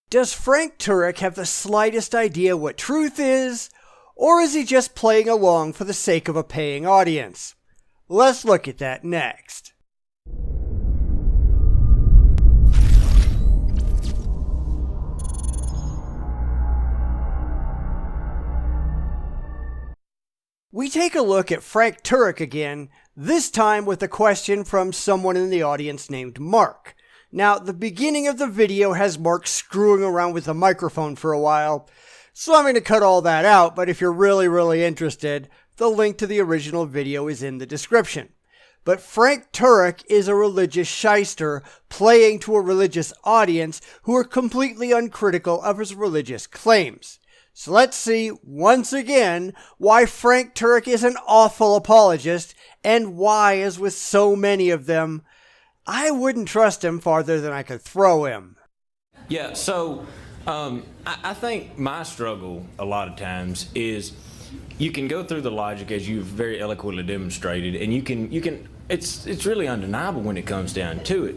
Does Frank Turek have the slightest idea what truth is, or is he just playing along for the sake of a paying audience? Let's look at that next. We take a look at Frank Turek again, this time with a question from someone in the audience named Mark. Now, the beginning of the video has Mark screwing around with the microphone for a while, so I'm going to cut all that out, but if you're really interested, the link to the original video is in the description. But Frank Turek is a religious shyster playing to a religious audience who are completely uncritical of his religious claims. So let's see, once again, why Frank Turek is an awful apologist, and why, as with so many of them, I wouldn't trust him farther than I could throw him. Yeah, so I think my struggle a lot of times is you can go through the logic as you've very eloquently demonstrated, and you can it's really undeniable when it comes down to it.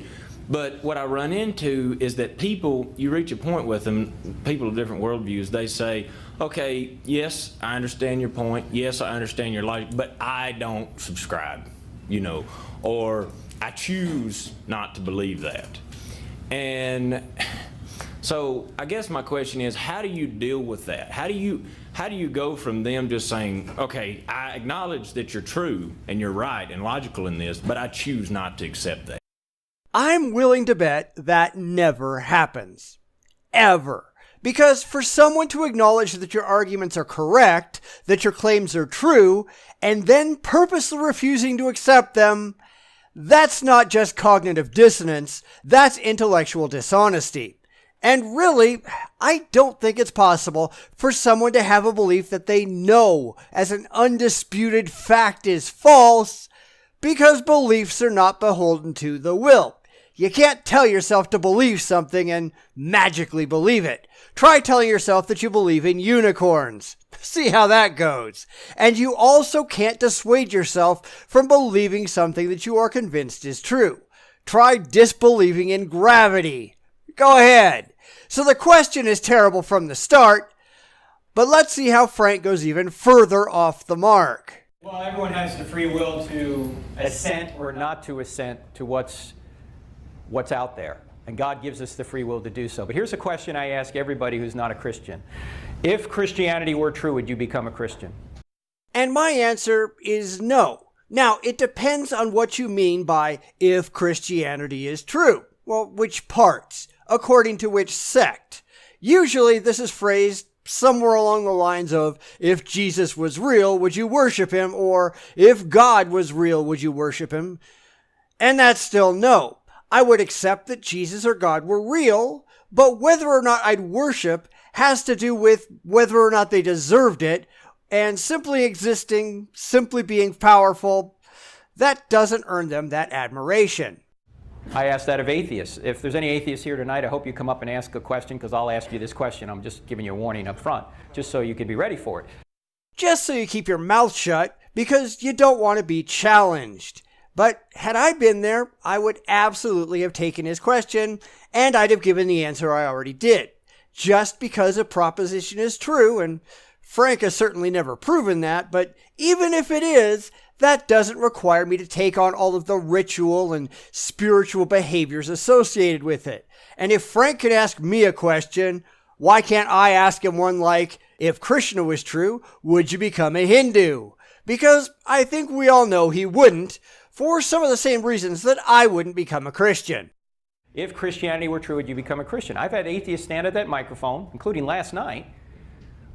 But what I run into is that people, you reach a point with them, people of different worldviews, they say, okay, yes, I understand your point, yes, I understand your logic, but I don't subscribe, or I choose not to believe that. And so I guess my question is, how do you deal with that? How do you go from them just saying, okay, I acknowledge that you're true and you're right and logical in this, but I choose not to accept that? I'm willing to bet that never happens. Ever. Because for someone to acknowledge that your arguments are correct, that your claims are true, and then purposely refusing to accept them, that's not just cognitive dissonance, that's intellectual dishonesty. And really, I don't think it's possible for someone to have a belief that they know as an undisputed fact is false, because beliefs are not beholden to the will. You can't tell yourself to believe something and magically believe it. Try telling yourself that you believe in unicorns. See how that goes. And you also can't dissuade yourself from believing something that you are convinced is true. Try disbelieving in gravity. Go ahead. So the question is terrible from the start, but let's see how Frank goes even further off the mark. Well, everyone has the free will to assent or not to assent to what's out there. And God gives us the free will to do so. But here's a question I ask everybody who's not a Christian. If Christianity were true, would you become a Christian? And my answer is no. Now, it depends on what you mean by if Christianity is true. Well, which parts? According to which sect? Usually this is phrased somewhere along the lines of, if Jesus was real, would you worship him? Or if God was real, would you worship him? And that's still no. I would accept that Jesus or God were real, but whether or not I'd worship has to do with whether or not they deserved it, and simply existing, simply being powerful, that doesn't earn them that admiration. I ask that of atheists. If there's any atheists here tonight, I hope you come up and ask a question, because I'll ask you this question. I'm just giving you a warning up front, just so you can be ready for it. Just so you keep your mouth shut, because you don't want to be challenged. But had I been there, I would absolutely have taken his question, and I'd have given the answer I already did. Just because a proposition is true, and Frank has certainly never proven that, but even if it is, that doesn't require me to take on all of the ritual and spiritual behaviors associated with it. And if Frank can ask me a question, why can't I ask him one like, if Krishna was true, would you become a Hindu? Because I think we all know he wouldn't, for some of the same reasons that I wouldn't become a Christian. If Christianity were true, would you become a Christian? I've had atheists stand at that microphone, including last night.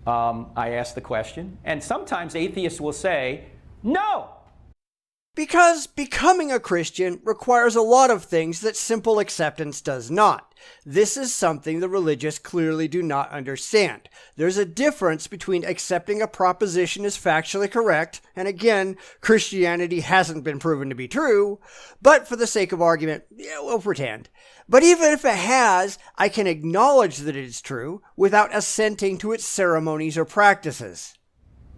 I asked the question, and sometimes atheists will say, no! Because becoming a Christian requires a lot of things that simple acceptance does not. This is something the religious clearly do not understand. There's a difference between accepting a proposition as factually correct, and again, Christianity hasn't been proven to be true, but for the sake of argument, we'll pretend. But even if it has, I can acknowledge that it is true without assenting to its ceremonies or practices.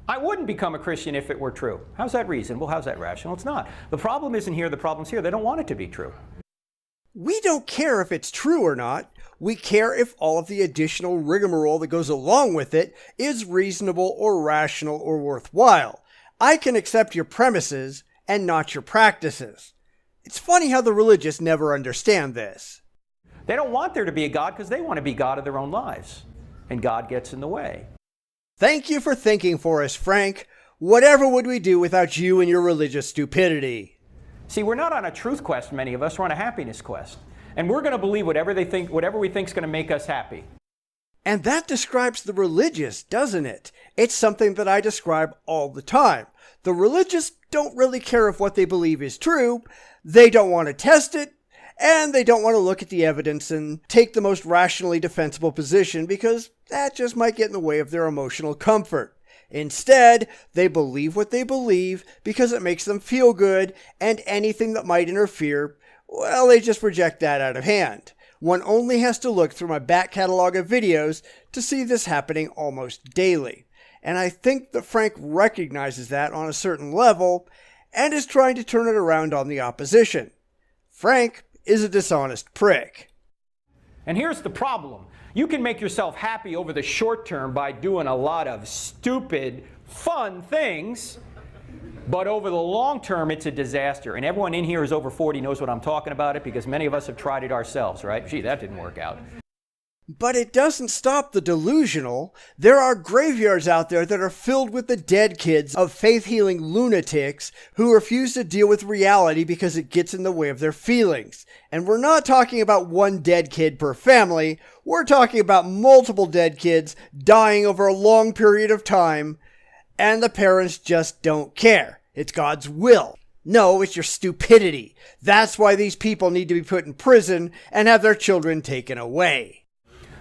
I wouldn't become a Christian if it were true. How's that reasonable? How's that rational? It's not. The problem isn't here, the problem's here. They don't want it to be true. We don't care if it's true or not. We care if all of the additional rigmarole that goes along with it is reasonable or rational or worthwhile. I can accept your premises and not your practices. It's funny how the religious never understand this. They don't want there to be a God because they want to be God of their own lives. And God gets in the way. Thank you for thinking for us, Frank. Whatever would we do without you and your religious stupidity? See, we're not on a truth quest, many of us. We're on a happiness quest. And we're going to believe whatever we think is going to make us happy. And that describes the religious, doesn't it? It's something that I describe all the time. The religious don't really care if what they believe is true. They don't want to test it. And they don't want to look at the evidence and take the most rationally defensible position because that just might get in the way of their emotional comfort. Instead, they believe what they believe because it makes them feel good, and anything that might interfere, well, they just reject that out of hand. One only has to look through my back catalog of videos to see this happening almost daily. And I think that Frank recognizes that on a certain level and is trying to turn it around on the opposition. Frank is a dishonest prick. And here's the problem. You can make yourself happy over the short term by doing a lot of stupid, fun things, but over the long term, it's a disaster. And everyone in here who's over 40 knows what I'm talking about it because many of us have tried it ourselves, right? Gee, that didn't work out. But it doesn't stop the delusional. There are graveyards out there that are filled with the dead kids of faith-healing lunatics who refuse to deal with reality because it gets in the way of their feelings. And we're not talking about one dead kid per family. We're talking about multiple dead kids dying over a long period of time, and the parents just don't care. It's God's will. No, it's your stupidity. That's why these people need to be put in prison and have their children taken away.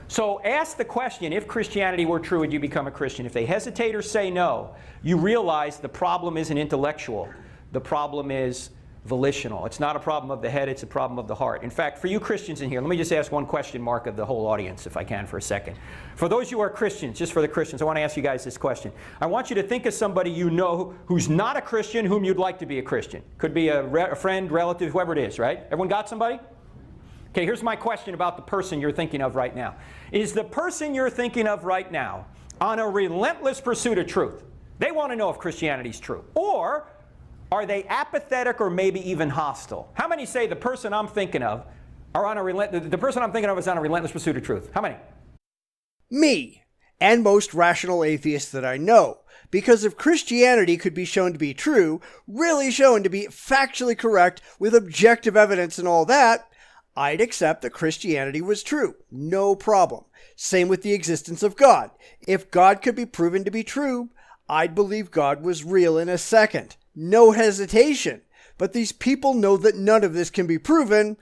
So ask the question, if Christianity were true, would you become a Christian? If they hesitate or say no, you realize the problem isn't intellectual. The problem is volitional. It's not a problem of the head, it's a problem of the heart. In fact, for you Christians in here, let me just ask one question mark of the whole audience, if I can, for a second. For those who are Christians, just for the Christians, I want to ask you guys this question. I want you to think of somebody you know who's not a Christian, whom you'd like to be a Christian. Could be a friend, relative, whoever it is, right? Everyone got somebody? Okay, here's my question about the person you're thinking of right now. Is the person you're thinking of right now on a relentless pursuit of truth? They want to know if Christianity's true. Or are they apathetic or maybe even hostile? How many say the person I'm thinking of the person I'm thinking of is on a relentless pursuit of truth? How many? Me, and most rational atheists that I know. Because if Christianity could be shown to be true, really shown to be factually correct with objective evidence and all that, I'd accept that Christianity was true. No problem. Same with the existence of God. If God could be proven to be true, I'd believe God was real in a second. No hesitation. But these people know that none of this can be proven,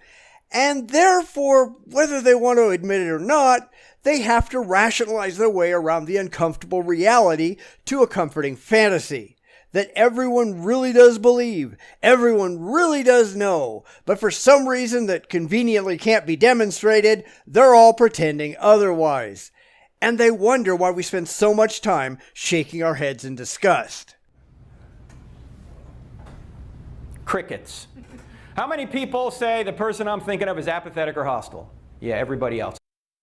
and therefore, whether they want to admit it or not, they have to rationalize their way around the uncomfortable reality to a comforting fantasy. That everyone really does believe, everyone really does know, but for some reason that conveniently can't be demonstrated, they're all pretending otherwise. And they wonder why we spend so much time shaking our heads in disgust. Crickets. How many people say the person I'm thinking of is apathetic or hostile? Yeah, everybody else.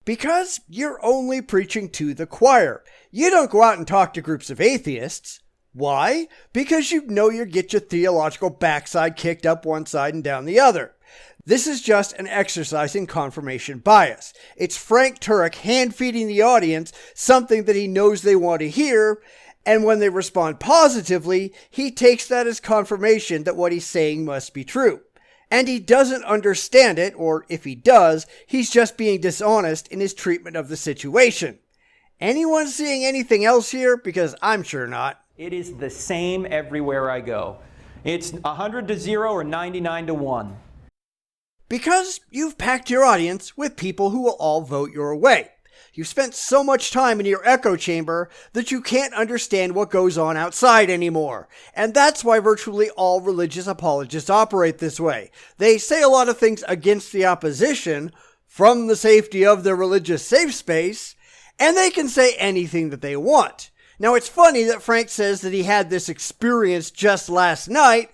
Because you're only preaching to the choir. You don't go out and talk to groups of atheists. Why? Because you know you get your theological backside kicked up one side and down the other. This is just an exercise in confirmation bias. It's Frank Turek hand-feeding the audience something that he knows they want to hear, and when they respond positively, he takes that as confirmation that what he's saying must be true. And he doesn't understand it, or if he does, he's just being dishonest in his treatment of the situation. Anyone seeing anything else here? Because I'm sure not. It is the same everywhere I go. It's 100 to 0 or 99 to 1. Because you've packed your audience with people who will all vote your way. You've spent so much time in your echo chamber that you can't understand what goes on outside anymore. And that's why virtually all religious apologists operate this way. They say a lot of things against the opposition from the safety of their religious safe space, and they can say anything that they want. Now, it's funny that Frank says that he had this experience just last night,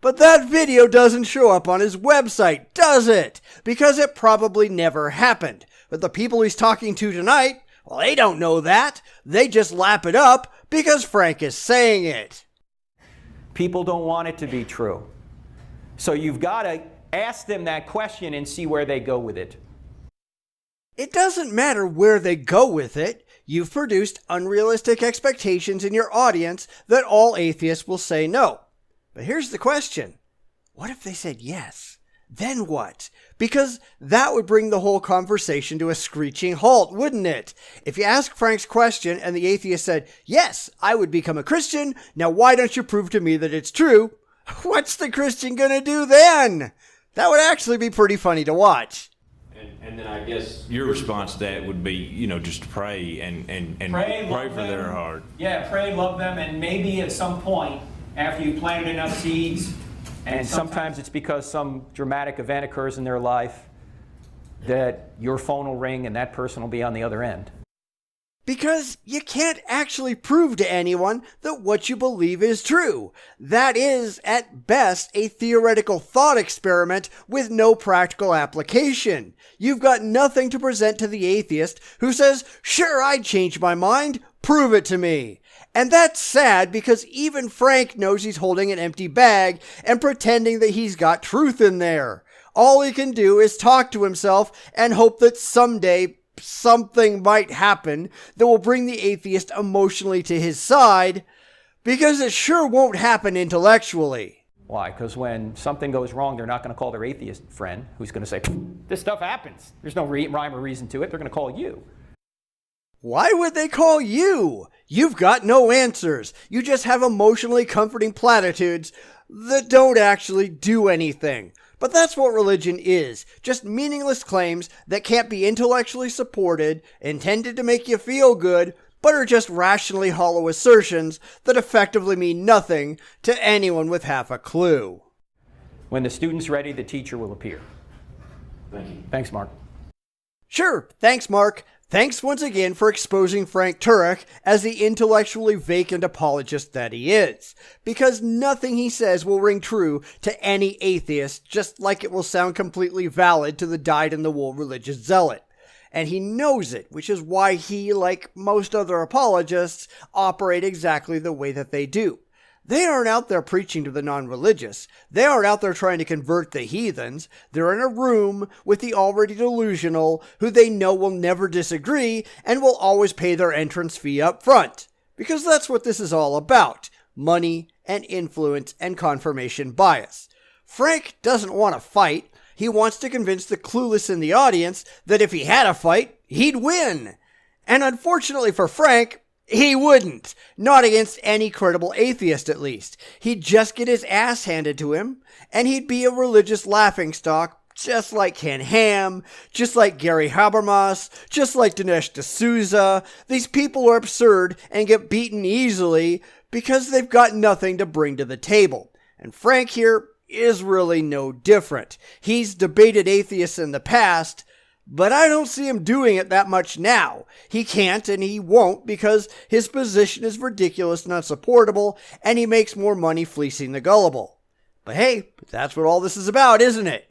but that video doesn't show up on his website, does it? Because it probably never happened. But the people he's talking to tonight, well, they don't know that. They just lap it up because Frank is saying it. People don't want it to be true. So you've got to ask them that question and see where they go with it. It doesn't matter where they go with it. You've produced unrealistic expectations in your audience that all atheists will say no. But here's the question. What if they said yes? Then what? Because that would bring the whole conversation to a screeching halt, wouldn't it? If you ask Frank's question and the atheist said, yes, I would become a Christian, now why don't you prove to me that it's true? What's the Christian gonna do then? That would actually be pretty funny to watch. And then I guess your response to that would be, just pray and pray for them. their heart. Yeah, pray, love them, and maybe at some point, after you've planted enough seeds, and sometimes it's because some dramatic event occurs in their life, that your phone will ring and that person will be on the other end. Because you can't actually prove to anyone that what you believe is true. That is, at best, a theoretical thought experiment with no practical application. You've got nothing to present to the atheist who says, sure, I'd change my mind, prove it to me. And that's sad because even Frank knows he's holding an empty bag and pretending that he's got truth in there. All he can do is talk to himself and hope that someday something might happen that will bring the atheist emotionally to his side, because it sure won't happen intellectually. Why? Because when something goes wrong, they're not going to call their atheist friend who's going to say, this stuff happens. There's no rhyme or reason to it. They're going to call you. Why would they call you? You've got no answers. You just have emotionally comforting platitudes that don't actually do anything. But that's what religion is. Just meaningless claims that can't be intellectually supported, intended to make you feel good, but are just rationally hollow assertions that effectively mean nothing to anyone with half a clue. When the student's ready, the teacher will appear. Thank you. Thanks, Mark. Sure, thanks, Mark. Thanks once again for exposing Frank Turek as the intellectually vacant apologist that he is, because nothing he says will ring true to any atheist, just like it will sound completely valid to the dyed-in-the-wool religious zealot. And he knows it, which is why he, like most other apologists, operate exactly the way that they do. They aren't out there preaching to the non-religious. They aren't out there trying to convert the heathens. They're in a room with the already delusional, who they know will never disagree and will always pay their entrance fee up front. Because that's what this is all about. Money and influence and confirmation bias. Frank doesn't want to fight. He wants to convince the clueless in the audience that if he had a fight, he'd win. And unfortunately for Frank, he wouldn't. Not against any credible atheist, at least. He'd just get his ass handed to him, and he'd be a religious laughingstock, just like Ken Ham, just like Gary Habermas, just like Dinesh D'Souza. These people are absurd and get beaten easily because they've got nothing to bring to the table. And Frank here is really no different. He's debated atheists in the past, but I don't see him doing it that much now. He can't and he won't because his position is ridiculous and unsupportable, and he makes more money fleecing the gullible. But hey, that's what all this is about, isn't it?